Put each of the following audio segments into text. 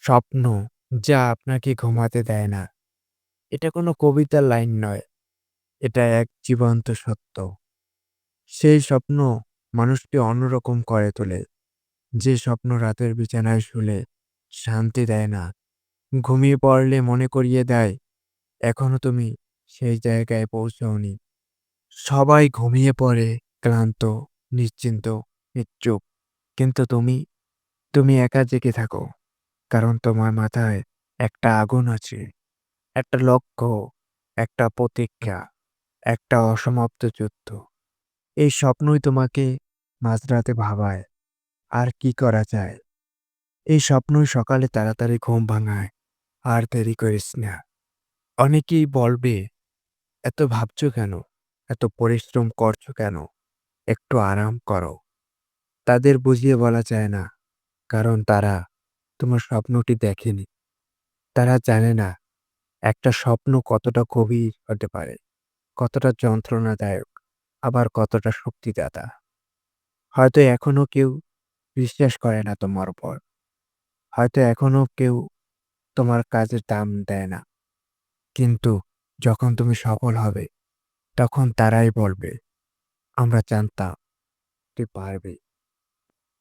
স্বপ্ন যা আপনাকে ঘুমাতে দেয় না। এটা কোনো কবিতার লাইন নয়। এটা এক জীবন্ত সত্য। সেই স্বপ্ন মানুষকে অন্যরকম করে তোলে। যে স্বপ্ন রাতের বিছানায় শুলে শান্তি দেয় না। ঘুমিয়ে পড়লে মনে করিয়ে দেয়, এখনো তুমি সেই জায়গায় পৌঁছাওনি। সবাই ঘুমিয়ে পড়ে ক্লান্ত, নিশ্চিন্ত, নিশ্চুপ। কিন্তু তুমি একা জেগে থাকো। কারণ তোমার মাথায় একটা আগুন আছে। একটা লক্ষ্য, একটা প্রতীক্ষা, একটা অসমাপ্ত যুদ্ধ। এই স্বপ্নই তোমাকে মাঝরাতে ভাবায়, আর কি করা যায়? এই স্বপ্নই সকালে তাড়াতাড়ি ঘুম ভাঙায়। আর দেরি করিস না। অনেকেই বলবে, এত ভাবছো কেন? এত পরিশ্রম করছো কেন? একটু আরাম করো। তাদের বুঝিয়ে বলা যায় না, কারণ তারা তোমার স্বপ্নটি দেখেনি। তারা জানে না একটা স্বপ্ন কতটা গভীর হতে পারে, কতটা যন্ত্রণাদায়ক, আবার কতটা শক্তিদাতা। হয়তো এখনো কেউ বিশ্বাস করে না তোমার উপর। হয়তো এখনো কেউ তোমার কাজের দাম দেয় না। কিন্তু যখন তুমি সফল হবে, তখন তারাই বলবে, আমরা জানতাম তুই পারবি।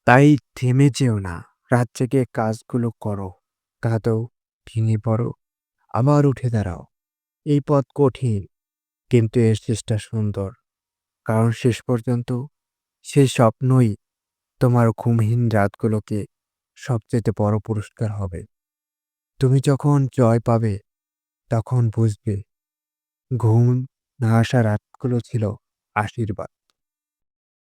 তাই থেমে যেও না। রাত জেগে কাজগুলো করো। কাঁদো, ভেঙে পড়ো, আবার উঠে দাঁড়াও। এই পথ কঠিন, কিন্তু এর শেষটা সুন্দর। কারণ শেষ পর্যন্ত সেই স্বপ্নই তোমার ঘুমহীন রাতগুলোকে সবচেয়ে বড় পুরস্কার হবে। তুমি যখন জয় পাবে, তখন বুঝবে ঘুম না আসা রাতগুলো ছিল আশীর্বাদ।